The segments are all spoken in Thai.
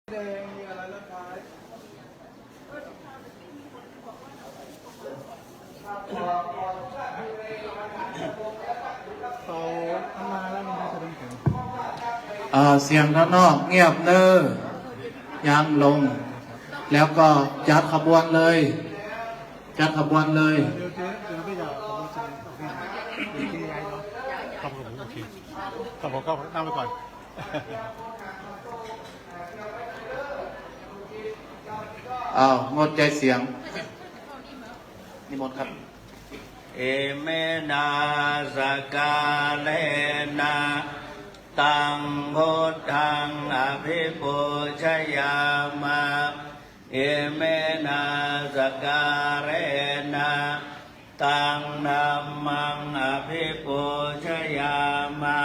เสียงด้านนอกเงียบเน้อยางลงแล้วก็จัดขบวนเลยจัดขบวนเลยครับผมโอเคครับผมก็นั่งไปก่อนงดใจเสียงนิมนต์ครับเอเมนาสกาเลนะตังพุทธังอภิปูชยามะเอเมนาสกาเลนะตังธัมมังอภิปูชยามะ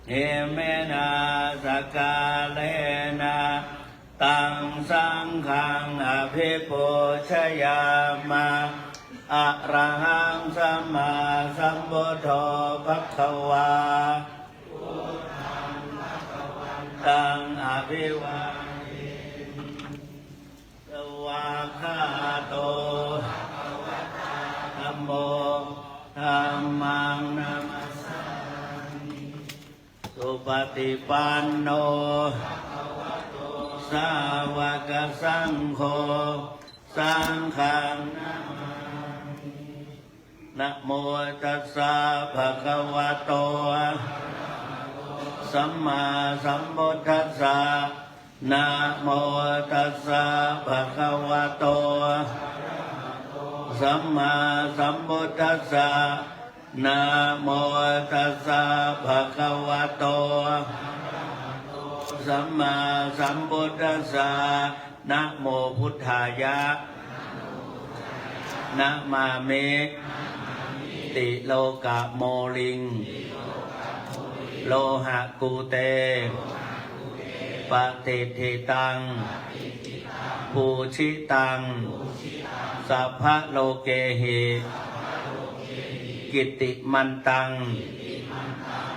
เอเมนาสกาเลนะตังสังฆังอภิปูชยามะอะระหังสัมมาสัมพุทโธภควาตังอภิวาเทสวากขาโตธัมโมธัมมังนามัสสามิสุปฏิปันโนสาวกสังโฆสังฆังนะโมตัสสะภะคะวะโตสัมมาสัมพุทธัสสะนะโมตัสสะภะคะวะโตสัมมาสัมพุทธัสสะนะโมตัสสะภะคะวะโตสัมมาสัมพุทธัสสะนะโมพุทธายะนะมามิติโลกะโมลิงโลหะกูเตปฏิทิตังปูชิตังสัพพะโลเกหิกิตติมันตัง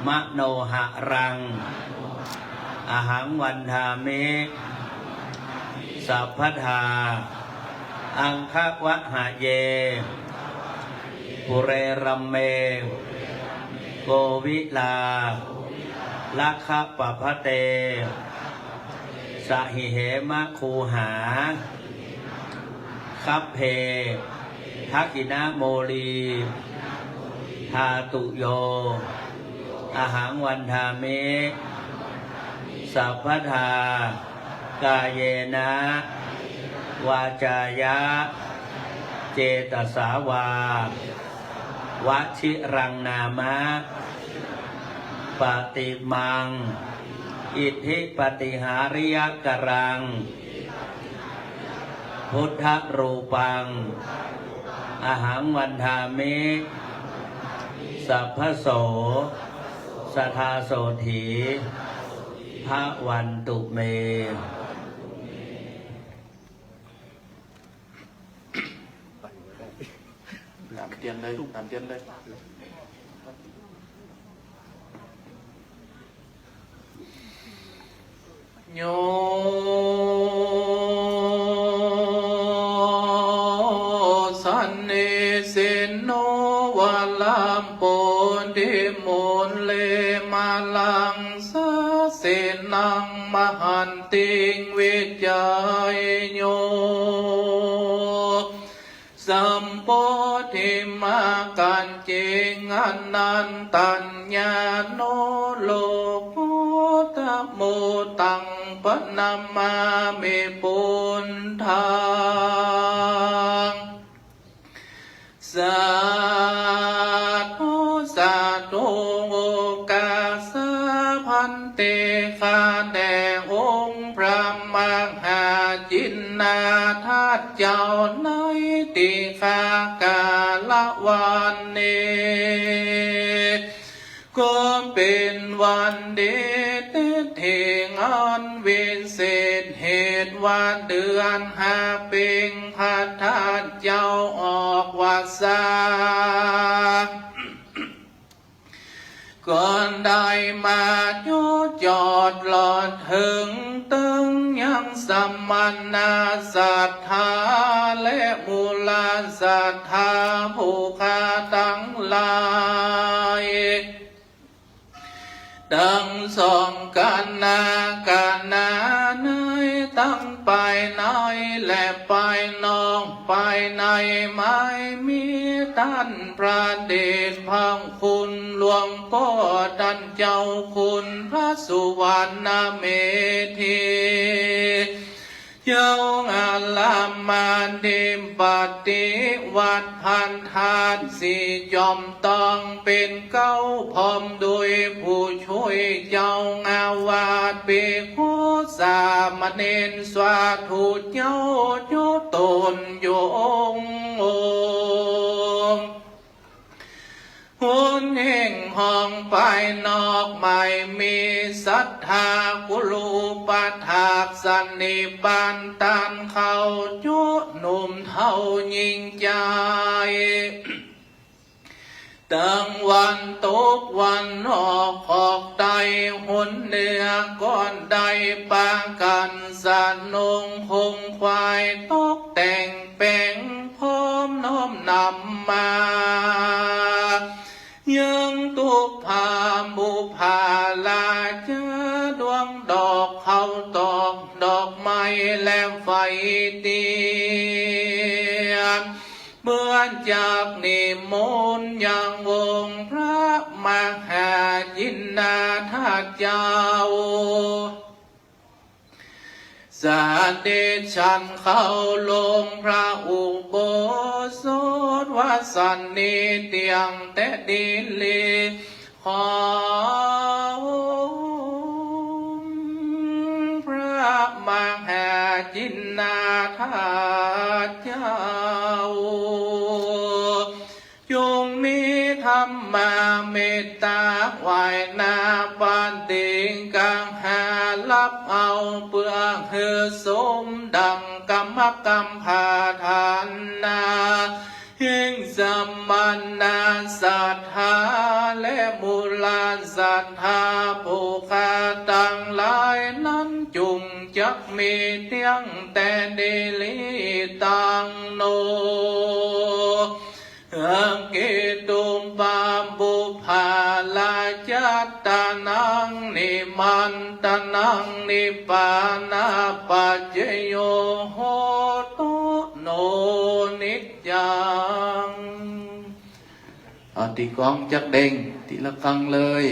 มโนหะรังอหังวันทามิสัพพทาอังควะหะเยปุเรรัมเมโกวิลาลัคขปพเตสหิเหมะคูหาคัพเพทักขินะโมลีทาตุโยอหังวันทามิสัพพทากายเยนะวาจายะเจตสาวาวชิรังนามะปฏิมังอิทธิปฏิหาริยกรังพุทธรูปังอหังวันทามิสัพพโสสัทธาโสถีภะวันตุเมตามเตียนเลยตามเตียนเลยโยสันนิสินโนวะลัมโปดิมุนเลมาลังสะเสนังมหันติงวิจายโยสัมโพธิมากันเจงันนันตัญญาโนโลกุตโมตังปนัมมามิปุณทังสัตโตสัตโตโอกาสะพันเตคาแด่องค์พระมหาจินนาธาตุเจ้าในติคากาลวันนี้ก็เป็นวันเดชเทงอันวิเศษเหตุว่าเดือนหาเป็งพระธาตุเจ้าออกวัดสาก่อนได้มาโยจอดหลอดถึงตึงยา งสัมมานาศรัทธาและมูลศรัทธาผู้ข้าทั้งหลายดังสองกันนาในตั้งไปในและไปนองไปในไม่มีท่านพระเดชพังคุณหลวงพ่อท่านเจ้าคุณพระสุวรรณเมธีเจ้างานลามาดิมปฏิวัติพันธานสี่จอมต้องเป็นเก้าพร้อมโดยผู้ช่วยเจ้างาวาดเบกุสามเณรสวาธุเจ้าโยตนโยงหุ่นแห่งห้องไปนอกไม่มีศรัทธากุลูปถากสันนิบาตตันเขาจุหนุ่มเท่ายิ่งใจตั้งวันตกวันออกขอกใดหุนเหนือก้อนใดปางกันสานงคงควายตกแต่งแปลงพร้อมน้อมนำมายังตุกพาบุพาลาเจอดวงดอกเขาตอกดอกไม้และไฟเตียนเมื่อจากนิมนต์ยังวงพระมหายินนาถาเจ้าสาเดชันเข้าลงพระอุโบสถวสันนิเตียงแต่ดิเลขอพระมหาจินนาถาเจ้าจงมีธรรมาเมตตาไหวนาปานติงกังหาลับเอาเพื่อเฮือสมดังกรรมพาทานนาเฮงสัมมานาศรัทธาและมูลศรัทธาผู้ข้าตั้งหลายนั้นจุงจักมีเตียงแต่เดลิตังโนอังกิตุมปามบุภาลาจัตตานังนิมันตานังนิปานาปัจเจโยโหตุโนนิจจังตีกลองจักเด้งตีละครั้งเลย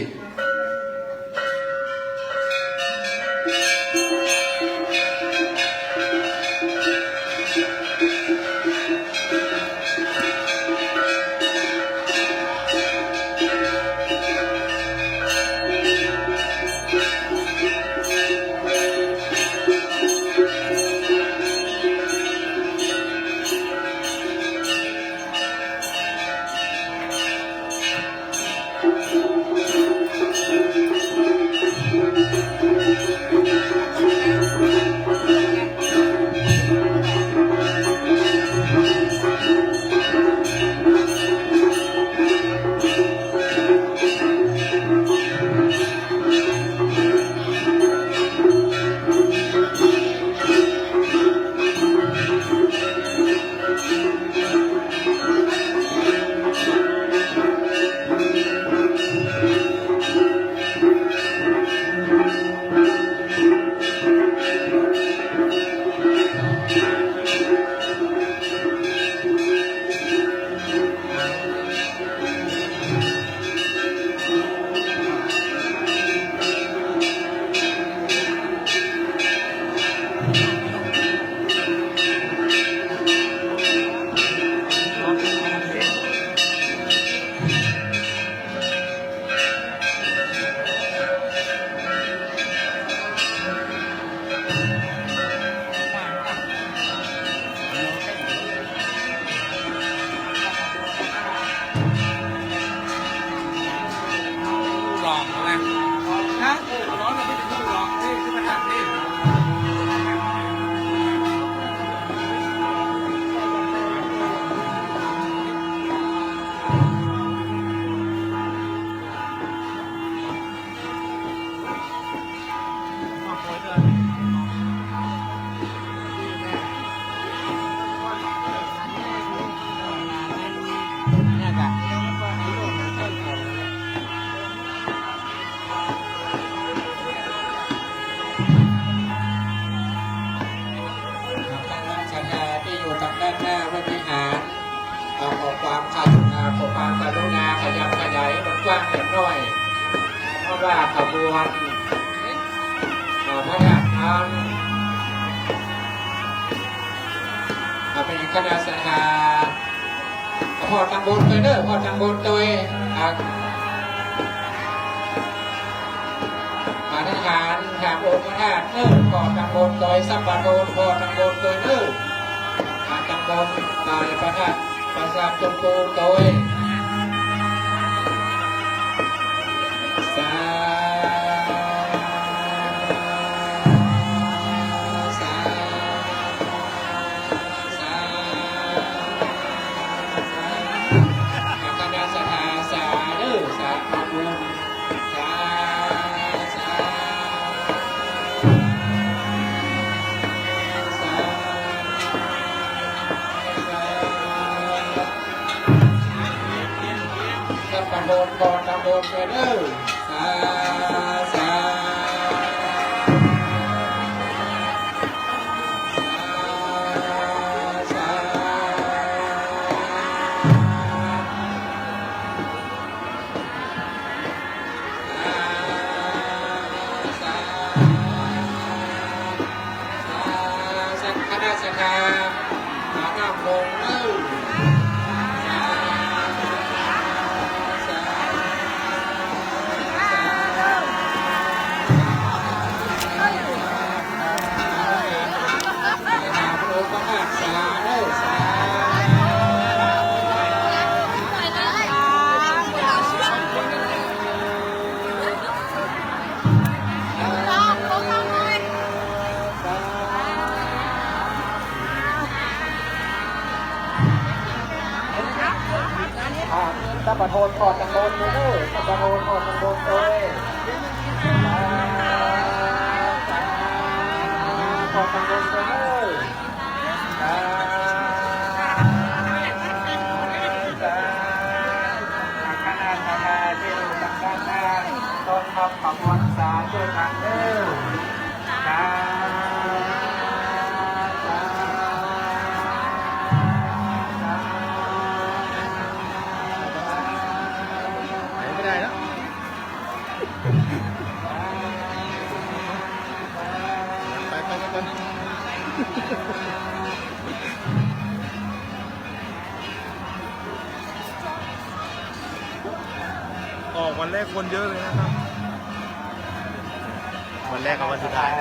ความขรุณาขยับขยายมันกว้างเล็กน้อยเพราะว่าขบวนพระราชทานเป็นคณะสหาพอตังบนไปเด้อพอตังบนโดยทหารถามองค์พระธาตุเด้อพอตังบนโดยสัมปะโนพอตังบนโดยเด้อตังบนโดยพระธาตุประสาทจมปูโดยตำบลก่อนตำบลไปเด้อสาคณะสงฆ์มาน้ำลงเด้อตะปะโทนปอดตังโดนเด้อตะปะโทนปอดตังโดนเด้อปอดตังโดนเด้อคณะทหารที่สังกัดต้นทัพขบวนสาช่วยกันเด้อออกวันแรกคนเยอะเลยนะครับวันแรกกับวันสุดท้ายเ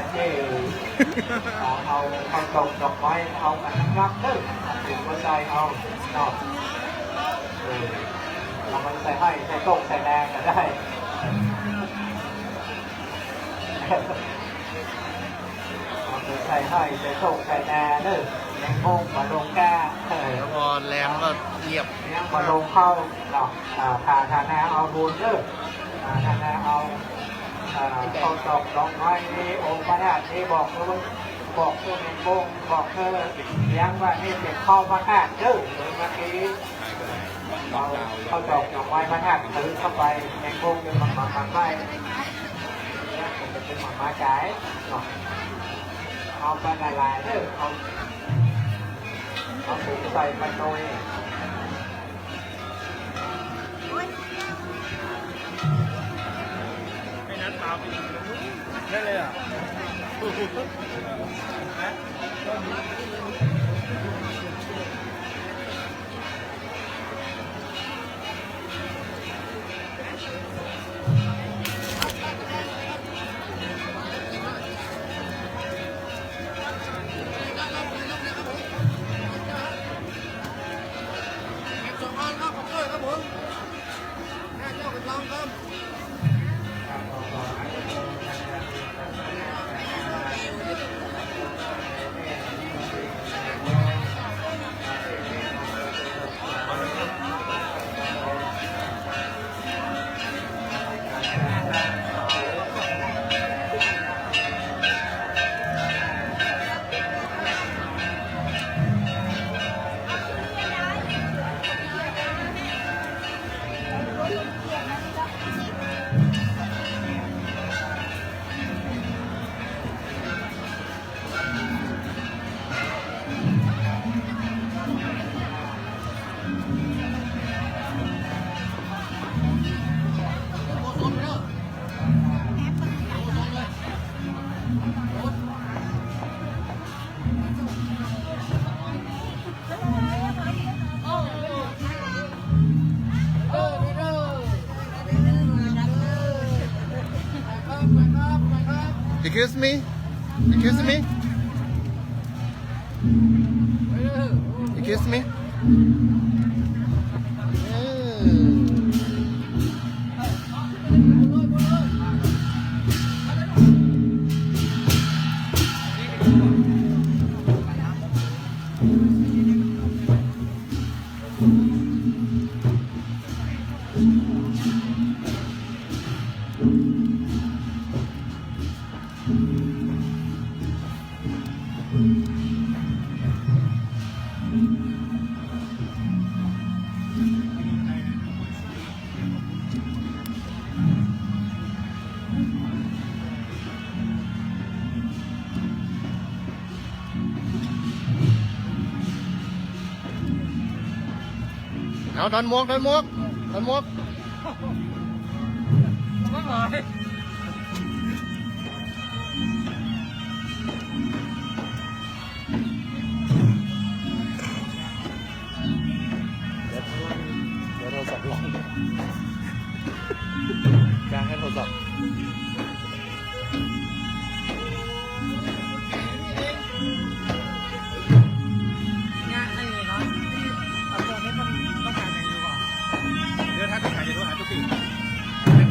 อาตกดอกไม้เอาอันนั้นรับเด้อถึงว่าใจเอาเนาะเรามันใส่ให้ใส่ต้มใส่แดงก็ได้ใส่ให้ใส่ต้มใส่แดงเด้อแมงมุมมาลงแก้แล้วพอแรงก็เรียบมาลงเข้าเนาะผ่าทานาเอาบุญเด้อทานาเอาเข้าตอกดอกไม้นี่องค์พระธาตุนี่บอกตัวแมงมุมบอกเธอเลี้ยงว่านี่เป็นข้าวพระธาตุเด้อเมื่อกี้เข้าตอกดอกไม้พระธาตุถือเข้าไปแมงมุมเป็นมันไปเนี่ยเป็นมันมาจ่ายเนาะเอาไปละลายเด้อเอาถุงใส่ไปโดยไม่นัดมาไปได้เลยอ่ะ excuse me excuse me excuse me เอาถอนหมวกถอนหมวกถอนหมวกเดี๋ยวโทรศัพท์ลองกางให้โทรศัพท์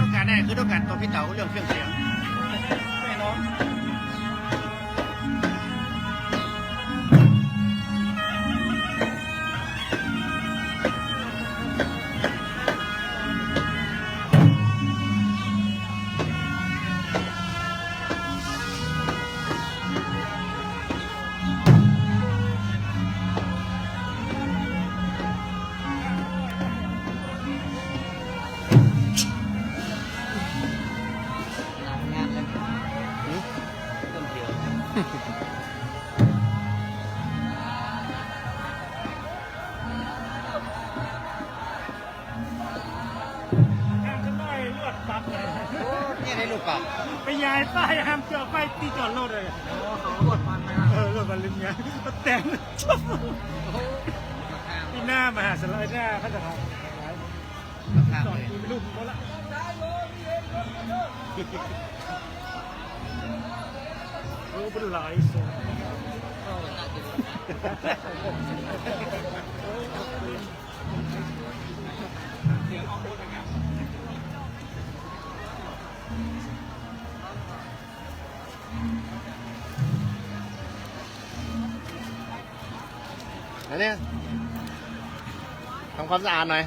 ต้องการแน่คือต้องการตัวพี่เต๋าเรื่องเครื่องเสียงแน่นอนนี่ในลูกปัดไปย้ายป้ายห้ามจอดป้ายตีจอดรถเลยเขารถมันนะรถมันลืมไงรถแต่งที่หน้ามหาสารหน้าเขาจะทำจอดกินลูกเขาละโอ้เป็นหลายส่วนอันนี้ทำความสะอาดหน่อย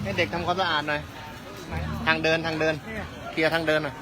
ให้เด็กทำความสะอาดหน่อยทางเดินเคลียร์ทางเดินหน่อย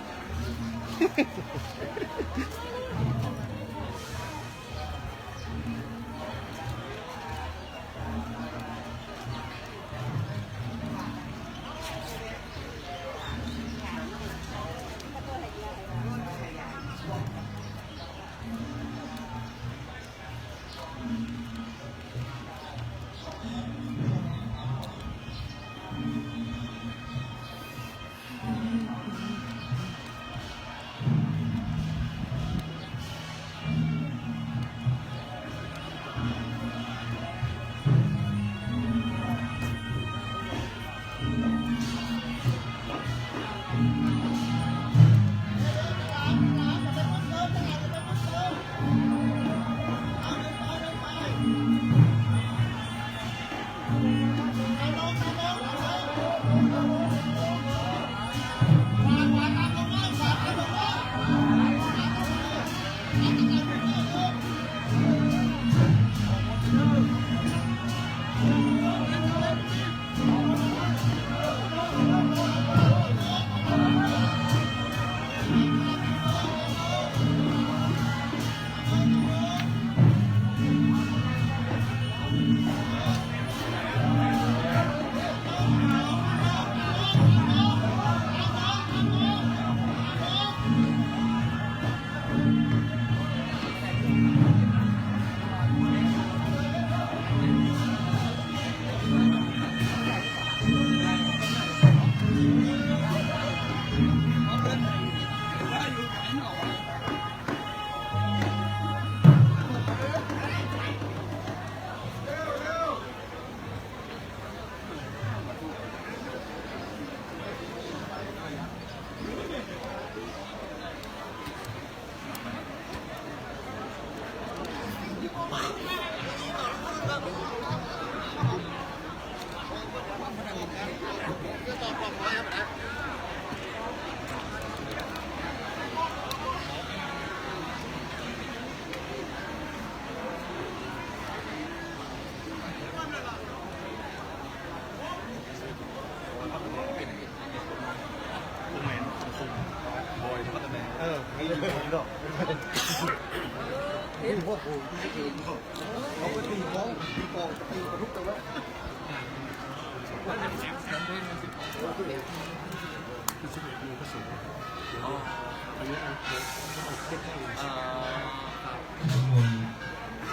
ทั้งมวล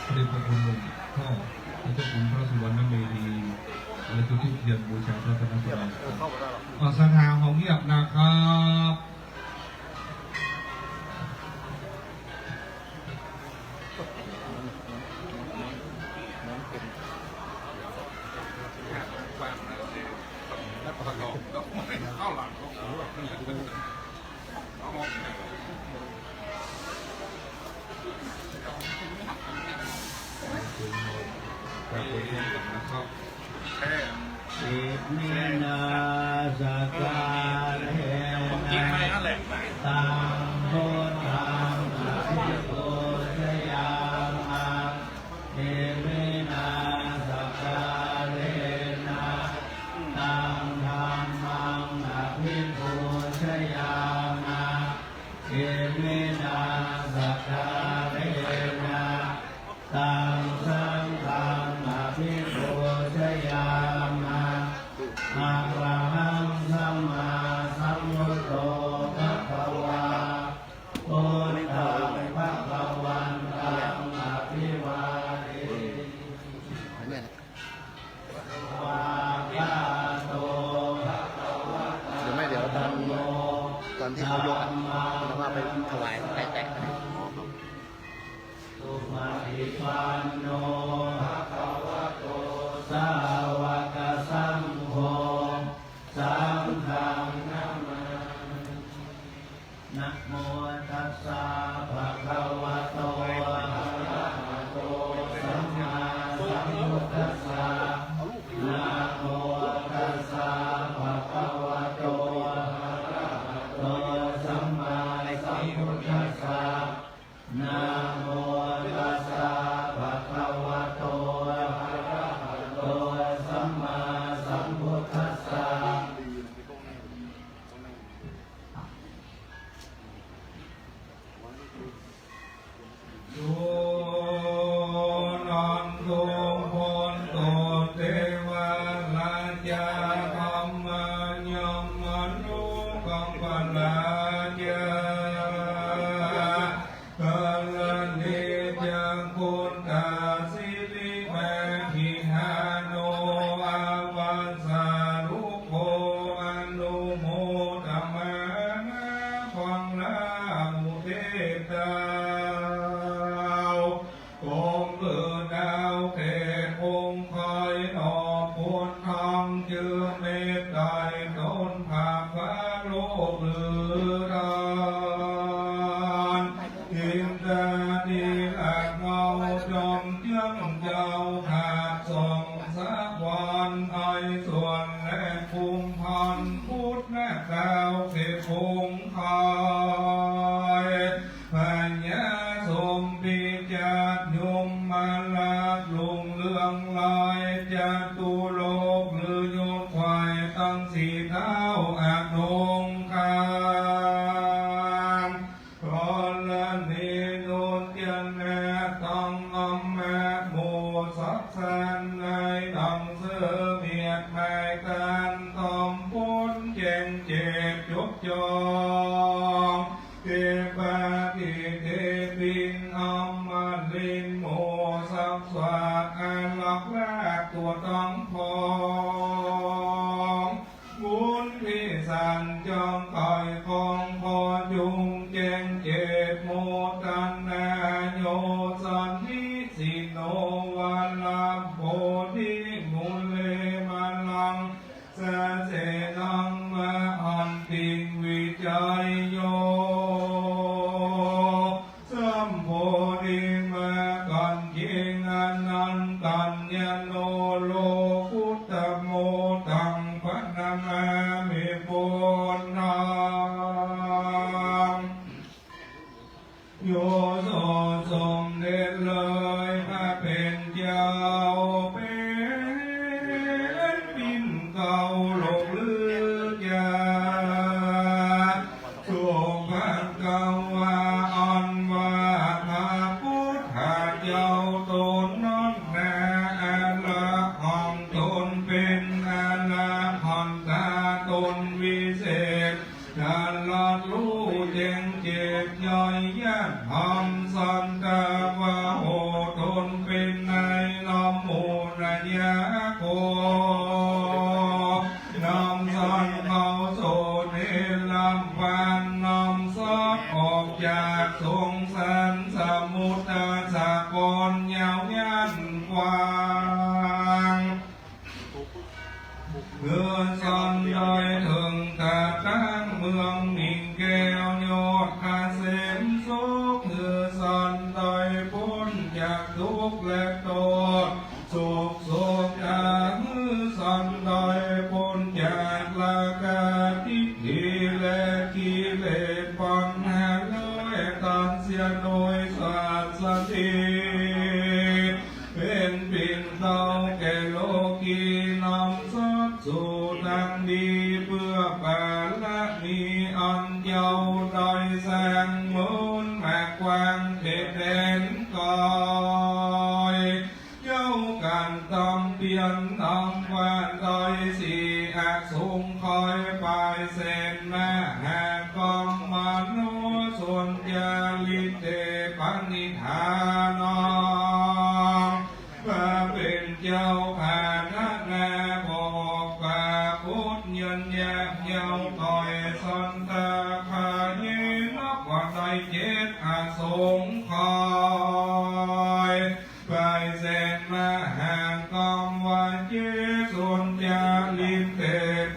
พระเดชพระคุณหลวงพ่อพระเจ้าคุณพระสุวรรณเมธีและทุกที่เทียนบูชาพระธรรมสุราสถานของเงียบนะครับอิมินาสการเฮนะตังโพธังอภิปูชยามะเอมินาสการเฮนะตังธัมมังอภิปูชยามะเอมินาสการเฮนะตังสังฆังอภิปูชยามะอะระหังสัมมาสัมพุทโธภะคะวาพุทธังภะคะวันตังอภิวาเทวากาโตภะคะวะตา เดี๋ยวตอนที่เขายกแล้วว่าไปถวายแตะ สุมาทิปันโนภะคะวะโตสาวกสังโฆสังฆังนะมานะโมตัสสะภะคะวะโตอะระหะโตสัมมาสัมพุทธัสสะนะโมตัสสะภะคะวะโตอะระหะโตสัมมาสัมพุทธัสสะนะโมตัสสะภะคะวะโตอะระหะโตสัมมาสัมพุทธัสสะโยนันตุพนโตเทวาลาจาธัมมัญญมนุกัมปลาจากัลเนจังคุณกาสิริแมหิหาโนอาวันสารุโภอนุโมทมานะฟังนามุเทตาองค์เกิดดาวเทองค์คอยหนอพุทธังเจือเมตไตรต้นภาฟ้าโลกหรือรานอินทราดีหลักเงาจอมเจื้องเจ้าขาดส่องสักวันไอส่วนและภูมิพันธ์พุทธและดาวเทพงคายปัญญาสมปิจาโยมมาลาลุงเรื่องลายจตุโลกหรือโยมควายตั้งสี่เท้าอาดงคามพอละเนโนเตียนแม่ตั้งอัมแม่โมสักแสนในดังเสือเมียดแม่กันตอมปุนเจงเจ็บยกจองเทปาติเทปินอัมมาลินโมสักสวาอันลักแรกตัวต้องพองบุญพิสันจองคอยคองพอยุงเจงเจ็บโมตันนาโยสันทิสิโนวันลาโพธิมุเลมาลังสะเสนังมะหันติวิจัยโยสัมโพธิมะกันเจง จเลยพระเป็นเจ้าเป็นปิ่นเก่าหลงลือยาช่วงพันเก่าว่าอ่อนว่าพระพุทธเจ้าตนน้องนาอาละห้องตนเป็นอาละห้องตาตนวิเศษตลอดรู้แจ้งเจ็บย่อยยัดหอมสันตาวาโหตนเป็นในน้อมโมระยะโกน้อมสันเขาโสเทลำพานน้อมซอดออกจากสงสารสมุทรสากลยาวยันกว้างเพื่อสันโดยถึงตาตั้งเมืองมิ่งแก้วยอดคาเสมสุขเพื่อสันโดยพ้นจากทุกข์และโทษสุขสุขจากมือสันโดยพ้นจากราคะทิฏฐิและกิเลสปัญหาเลยตัดเสียโดยสัจสติเป็นปิ่นเตาแก่โลกีนำสัตสู่ทางดีเพื่อปาละมีอันเยาว์โดยแสงมูลแมกกวางเขตแดนกอยเย้ากันต้องเปลี่ยนต้องวันโดยสีอาสูงคอยปลายเส้นแม่แห่กองมนุษย์ส่วนยาลิเตปันิธานองพระเป็นเจ้าผ่านนาบอกปาพุทธยันยากเย้าคอยสันตาคาเยนับว่าใจเจ็ดอาสงคอยไปเส้นมาแห่งกองวันเจสุนจาลิเต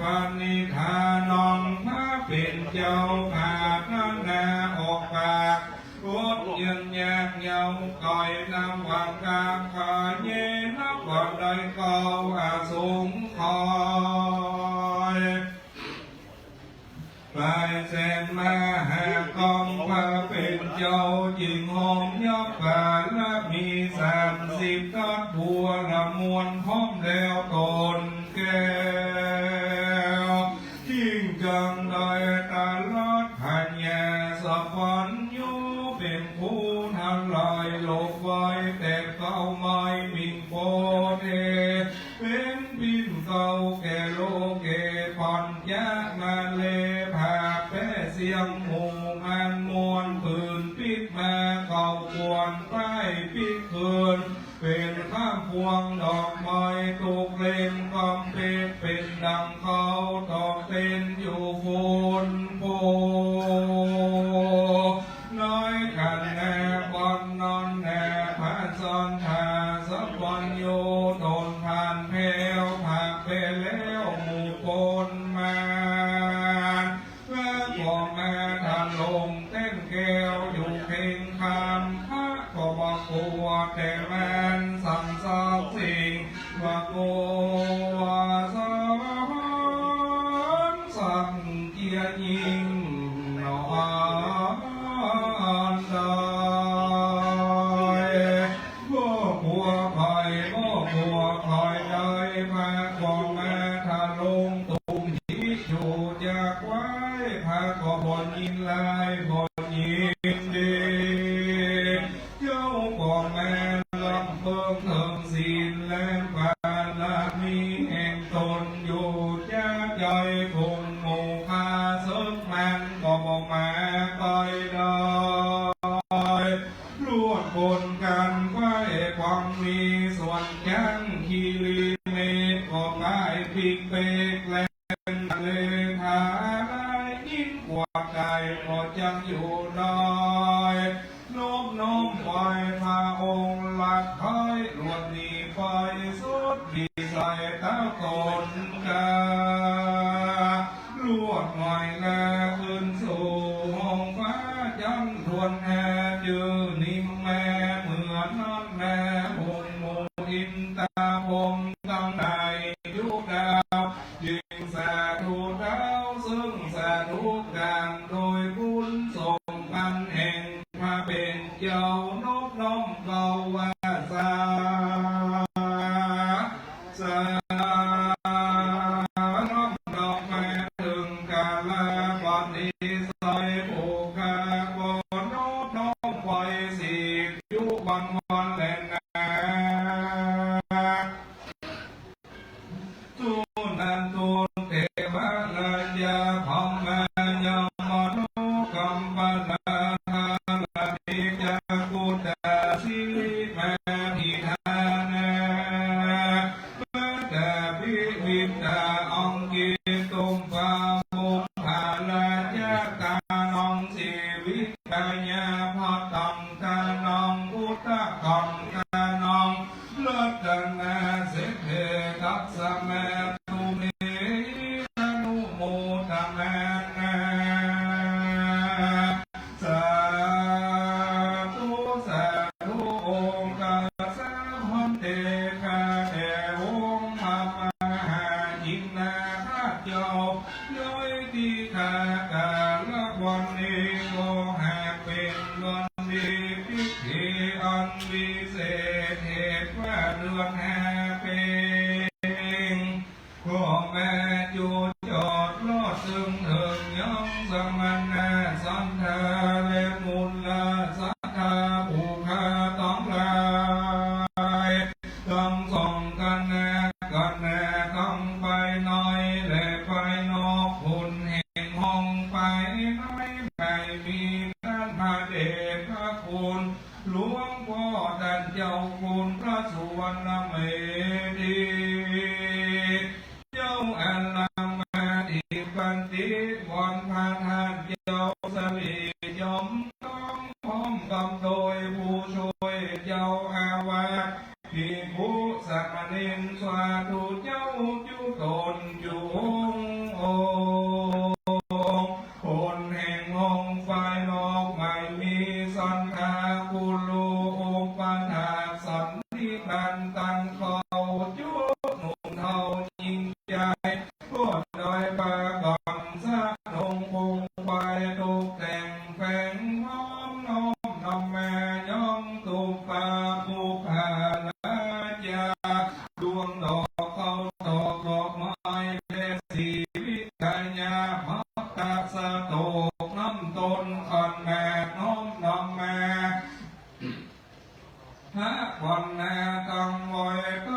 ปันิธานองพระเป็นเจ้าผ่านนาออกปากพุทธยันยากเย้าคอยนำวางกลางคาเยนับว่าใจเก่าอาสงคอยไปเส้นมาแห่กองพระเป็นเจ้าจิงหอมยับกาละมี30กัดบัวละมวนพร้อมแล้วตนแก้วยิ่งจังได้ตลอดพันยาสะพันอยู่เป็นผู้ทันลายโลกไว้แต่เก่าไม่มิ่งโพเทเป็นปิ่นเก่าแก่โลเกปัญญามาเลผาแพ้เสียงหมู่งานมวนปืนปิดมาเก่าควรใต้ปิดคืนเป็นข้ามพวงดอกไม้ตุกเล่นกำเพชรเป็นดังเขาตอกเต้นอยู่บนโพน้อยกันแน่บอนนอนแน่ผ่านซ้อนทาสับวันโยโดนผ่านเพลผักเพลแล้วหมู่ปนมาเมื่อพ่อแม่ทำลงเต้นแก้วอยู่เพ่งคำพระก็บอกกลัวแต่แม่นสั่งสอบสิ่งว่ากลัวสอนสั่งเกียรยิงนอนดอยบ่กลัวคอยบ่กลัวคอยได้พระพ่อแม่ทำลงตุ่มที่อยู่จากไว้พระก็บ่ยินลายบ่ยินดีเจ้าพ่อแม่ลำเบิกเถิงศีลและบารมีแห่งตนอยู่จากใจคงหมู่คาซึกมันก็บ่มาคอยดอยรวดบนกันไว้ความมีส่วนยังคีรีเมตก็กลายปิกเปกและเลหาได้ยิ่งกว่าไก่ก็จังอยู่น้อยน้อมปล่อยพระองค์หลักคอยลวดหนีไปสุดดีใส่ตาตนกาลวดหน่อยแลขึ้นสู่ห้องฟ้าจังทวนแห่ยืนนิ่มแม่เหมือนน้องแม่หงโมอินตาพงตั้งในยุคดาวยิงสาธุดาวซึ่งสาธุการโดยบุญส่งกันแห่งพระเป็นเจ้านบน้อมกอ วะสาสาน้อมดอกไม้ถึงกาลวันนี้ใส่ผูกขาบนโน้ตน้องไฟสียุวันวันแลนนาตุนันตุเทวะลายาพรหมยมนุกัมปนาหาลานิจกุตตาสิมาภิธานามาตาภิวิตาองกิตุมภามุภาลายะกานังสิวิกายาภัตตังกานังพุทธกังกานังลัตนาสิทธิกัสสะเมตุเมอนุโมทนาสาธุสาธุองค์กัสสะพันเตกาเอองค์มาหาจินนาคาเจ้าย้อยที่ขากาละวันนี้ก็หากเป็นวันดีพิธีอันวิเศษเหตุว่าเดือนแห่เป็นก็แม่อยู่จอดรอดซึ่งถึงยังสมณะสันทาและมุลลาสัทธาภูคาต้องลายต้องส่งกันแน่กันแน่ต้องไปน้อยและไปนอกคุณแห่งห้องไปน้อยไม่มีท่านพระเดชพระคุณหลวงพ่อท่านเจ้าคุณพระสุวรรณเมธีเจ้าอัลลามาดิปันติวันพาทานเจ้าสลียมต้องพร้อมกำโดยผู้ช่วยเจ้าอาวาสที่ผู้สัมนินสาธุเจ้าจุตนอยู่คนแห่งห้องไฟนอกไม่มีสันทากุลูองค์ปัญหาสันติบันตังเขาจุหนุ่มเท่ายิ่งใหญ่พูดโดยปากอนสะลงคงไฟตกแต่งแฝงห้อมน้อมนำแม่ย่อมตุกปาภูผาลายาดวงดอกเขาตอกดอกไม้เพชรสีวิกายาพัตตาสะโตกน้ำตนขันแม่น้อมนำแม่ฮะวันนาตังไว้ป